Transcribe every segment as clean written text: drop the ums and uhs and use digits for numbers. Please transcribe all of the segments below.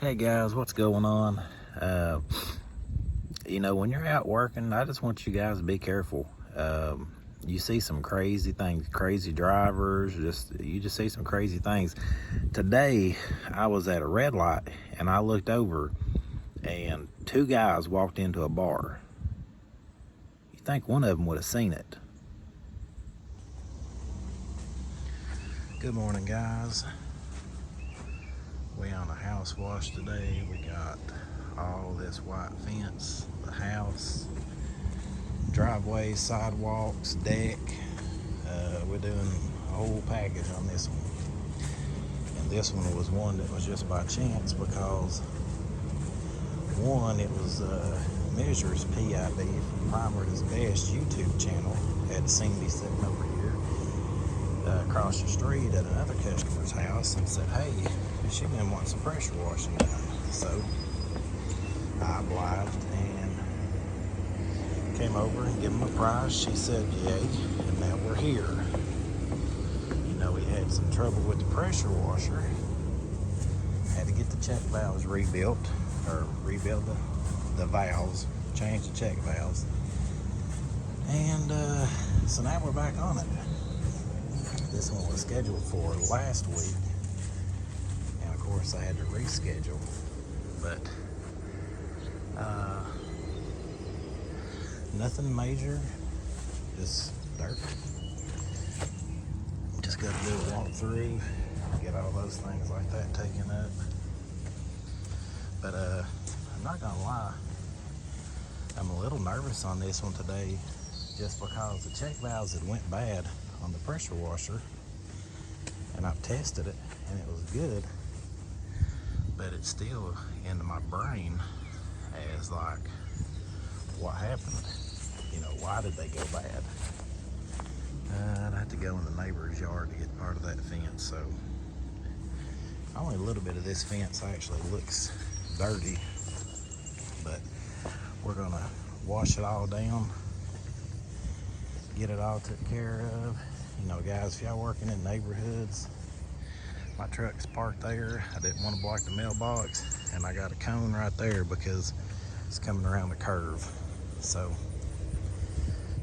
Hey guys, what's going on? When you're out working, I just want you guys to be careful. You see some crazy things, crazy drivers, you just see some crazy things. Today, I was at a red light and I looked over and two guys walked into a bar. You think one of them would have seen it. Good morning, guys. We on a house wash today. We got all this white fence, the house, driveway, sidewalks, deck. We're doing a whole package on this one. And this one was one that was just by chance because one, it was Measures Pib Primered his best YouTube channel. Had seen me sitting over here across the street at another customer's house and said, hey, she didn't want some pressure washing done. So I obliged and came over and gave him a price. She said yay, and now we're here. We had some trouble with the pressure washer. Had to get the check valves rebuilt, or rebuild the valves, change the check valves. And so now we're back on it. This one was scheduled for last week. And of course I had to reschedule. But nothing major, just dirt. Just got to do a walk through, get all those things like that taken up. But I'm not gonna lie, I'm a little nervous on this one today, just because the check valves had went bad on the pressure washer, and I've tested it and it was good, but it's still into my brain as like, what happened? Why did they go bad? I'd have to go in the neighbor's yard to get part of that fence. So only a little bit of this fence actually looks dirty, but we're gonna wash it all down, get it all took care of. Guys, if y'all working in neighborhoods, my truck's parked there. I didn't want to block the mailbox, and I got a cone right there because it's coming around the curve. So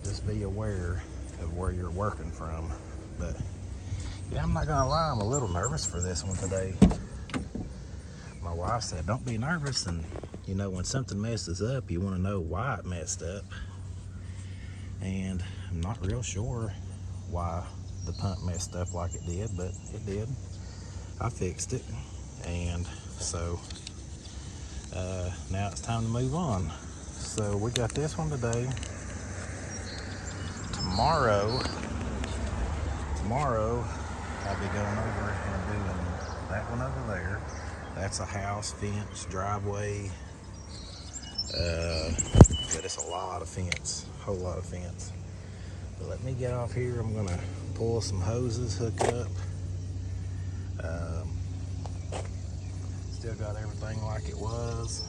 just be aware of where you're working from. But yeah, I'm not gonna lie, I'm a little nervous for this one today. My wife said, don't be nervous, and when something messes up, you want to know why it messed up. And I'm not real sure why the pump messed up like it did, but it did. I fixed it, and so now it's time to move on. So we got this one today. Tomorrow I'll be going over and doing that one over there. That's a house, fence, driveway, but it's a lot of fence, a whole lot of fence. But let me get off here. I'm gonna pull some hoses, hook up. Still got everything like it was.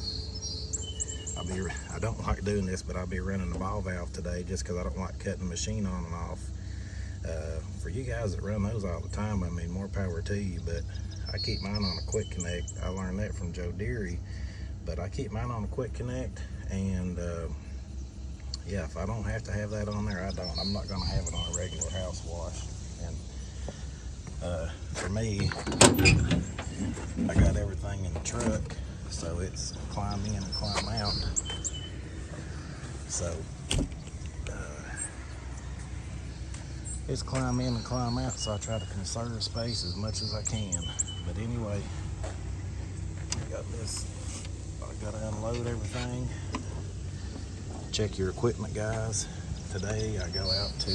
I don't like doing this, but I'll be running the ball valve today just because I don't like cutting the machine on and off. For you guys that run those all the time, more power to you, but I keep mine on a quick connect. I learned that from Joe Deary, but I keep mine on a quick connect, and yeah, if I don't have to have that on there, I don't. I'm not gonna have it on a regular house wash. And for me, I got everything in the truck, so it's climb in and climb out. So it's climb in and climb out, so I try to conserve space as much as I can. But anyway, I got this. I gotta unload everything. Check your equipment, guys. Today I go out to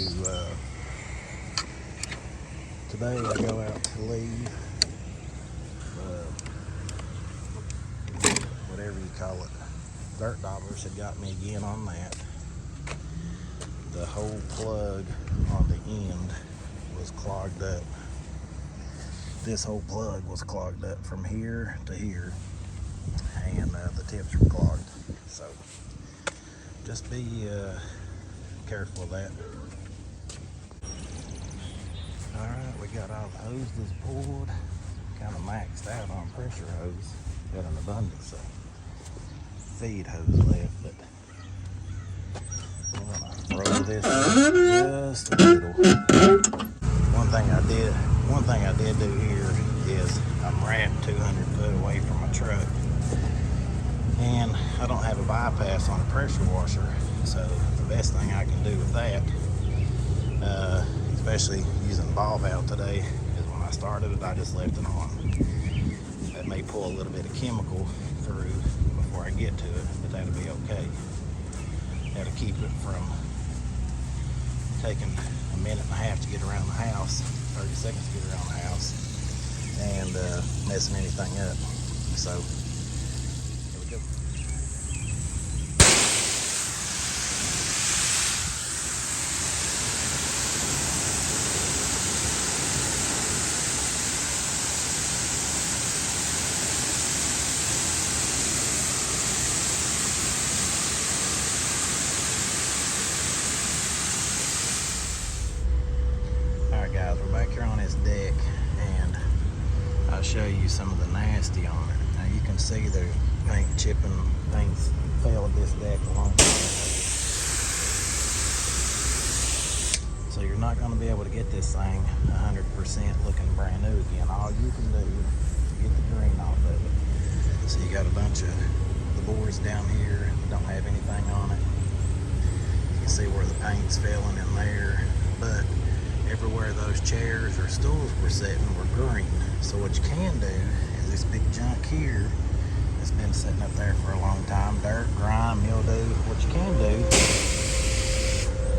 leave whatever you call it. Dirt Dollars had got me again on that. The whole plug on the end was clogged up. This whole plug was clogged up from here to here, and the tips were clogged. So just be careful of that. Alright, we got all the hoses pulled. Kind of maxed out on pressure hose. got an abundance of feed hose left, but I'm gonna roll this just a little. One thing I did do here is I'm wrapped 200 foot away from my truck, and I don't have a bypass on the pressure washer, so the best thing I can do with that, especially using the ball valve today, is when I started it, I just left it on. That may pull a little bit of chemical through before I get to it, but that'll be okay. That'll keep it from taking a minute and a half to get around the house, 30 seconds to get around the house, and messing anything up. So, here we go. Alright guys, we're back here on this deck, and I'll show you some of the nasty on it. Now you can see there's paint chipping, things fell at this deck a long time ago. So you're not going to be able to get this thing 100% looking brand new again. All you can do is get the green off of it. So you got a bunch of the boards down here that don't have anything on it. You can see where the paint's failing in there, but everywhere those chairs or stools were sitting were green. So what you can do is this big junk here that's been sitting up there for a long time, dirt, grime, mildew, what you can do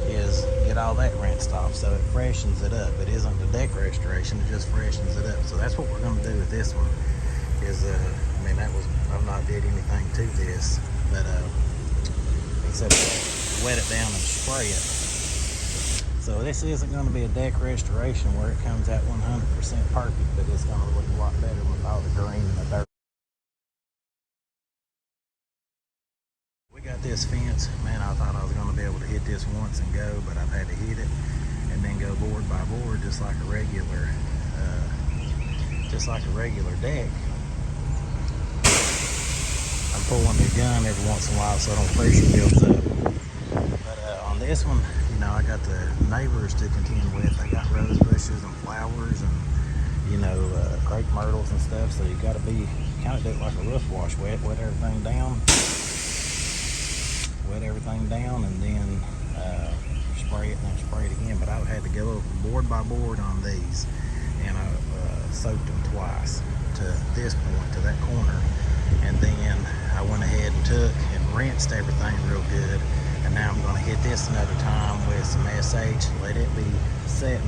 is get all that rinsed off so it freshens it up. It isn't the deck restoration, it just freshens it up. So that's what we're going to do with this one is, I mean, I've not did anything to this, but except wet it down and spray it. So this isn't going to be a deck restoration where it comes out 100% perfect, but it's going to look a lot better with all the green and the dirt. We got this fence, man, I thought I was going to be able to hit this once and go, but I've had to hit it and then go board by board just like a regular deck. I'm pulling the gun every once in a while so I don't pressure builds up. But on this one, you know, I got the neighbors to contend with. I got rose bushes and flowers and, you know, crepe myrtles and stuff. So you got to kind of do it like a roof wash, wet everything down, and then spray it and then spray it again. But I had to go over board by board on these, and I soaked them twice to this point, to that corner, and then I went ahead and took and rinsed everything real good. And now I'm going to hit this another time with some SH, let it be setting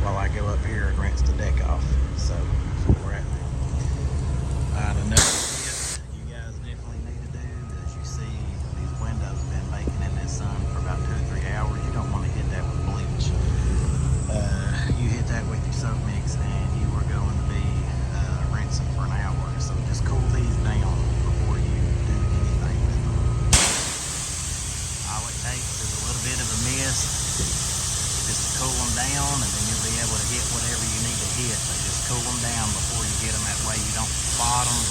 while I go up here and rinse the deck off. So that's where we're at now. Alright, another tip you guys definitely need to do, as you see, these windows have been baking in this sun for about 2 or 3 hours. You don't want to hit that with bleach. You hit that with your soap mix and you are going to be rinsing for an hour. So just cool these down before you do anything with them. All it takes is a little bit of a mist just to cool them down, and then you'll be able to hit whatever you need to hit. But just cool them down before you hit them. That way you don't spot them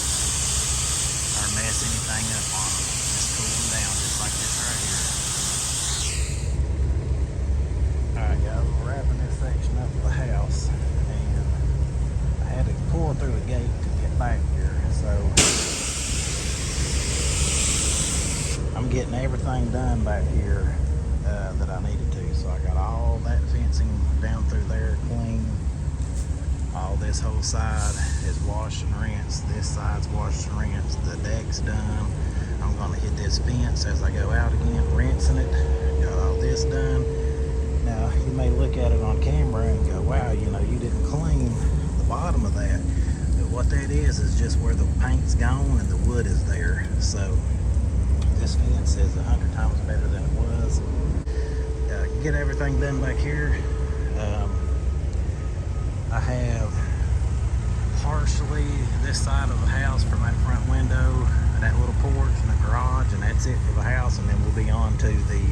or mess anything up on them. Just cool them down just like this right here. Alright guys, we're wrapping this section up of the house, and I had to pull through a gate to get back here. So I'm getting everything done back here that I needed to. So I got all that fencing down through there clean. All this whole side is washed and rinsed. This side's washed and rinsed. The deck's done. I'm going to hit this fence as I go out again, rinsing it. Got all this done. Now, you may look at it on camera and go, wow, you know, you didn't clean the bottom of that. But what that is just where the paint's gone and the wood is there. So this fence is 100 times better than it was. Get everything done back here. I have partially this side of the house from that front window, that little porch and the garage, and that's it for the house, and then we'll be on to the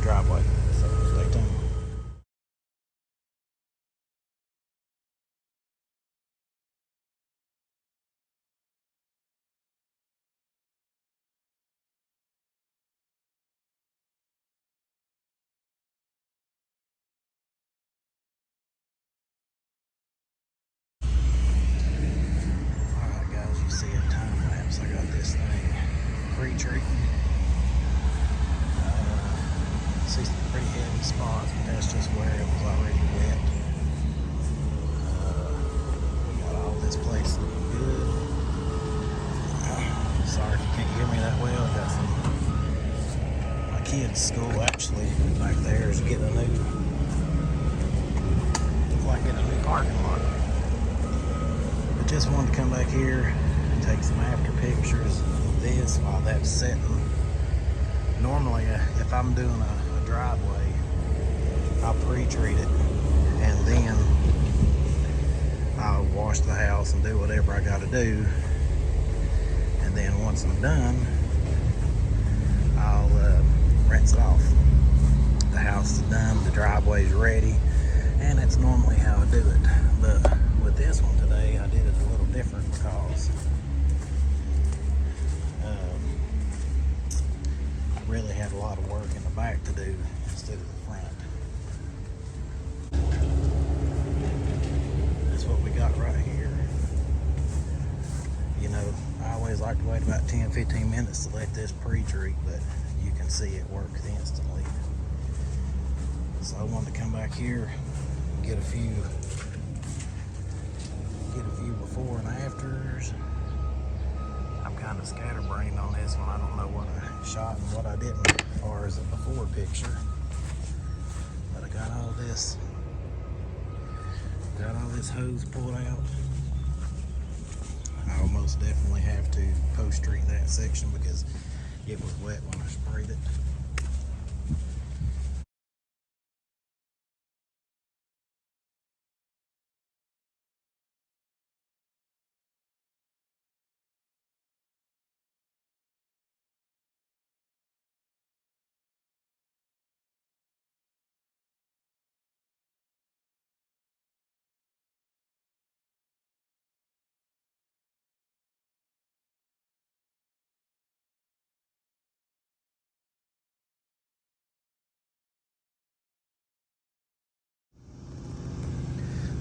driveway. So stay tuned. pre-treat. See some pretty heavy spots, but that's just where it was already wet. We got all this place looking good. Sorry if you can't hear me that well. I got my kids' school actually back there is getting a new, looks like getting a new parking lot. But just wanted to come back here and take some after pictures of this while that's setting. Normally, if I'm doing a driveway, I'll pre-treat it and then I'll wash the house and do whatever I got to do, and then once I'm done, I'll rinse it off. The house is done, the driveway's ready, and that's normally how I do it. But with this one today, I did it a little different because I really had a lot of work in the back to do instead of the front. That's what we got right here. You know, I always like to wait about 10-15 minutes to let this pre-treat, but you can see it works instantly. So I wanted to come back here and get a few before and afters. I'm kind of scatterbrained on this one. I don't know what I shot and what I didn't as far as a before picture. But I got all this hose pulled out. I'll most definitely have to post-treat that section because it was wet when I sprayed it.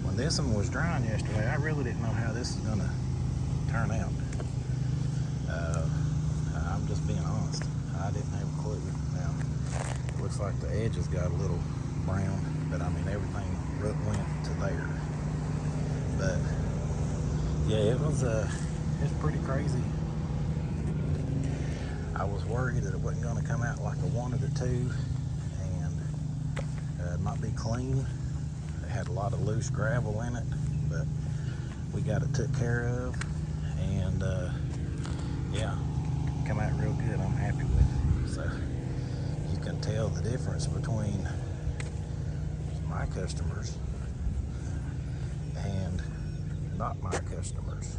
When this one was drying yesterday, I really didn't know how this is gonna turn out. I'm just being honest. I didn't have a clue. Now, it looks like the edges got a little brown, but I mean, everything went to there. But yeah, it's pretty crazy. I was worried that it wasn't gonna come out like I wanted it to and not be clean. It had a lot of loose gravel in it, but we got it took care of, and yeah, come out real good. I'm happy with it. So you can tell the difference between my customers and not my customers.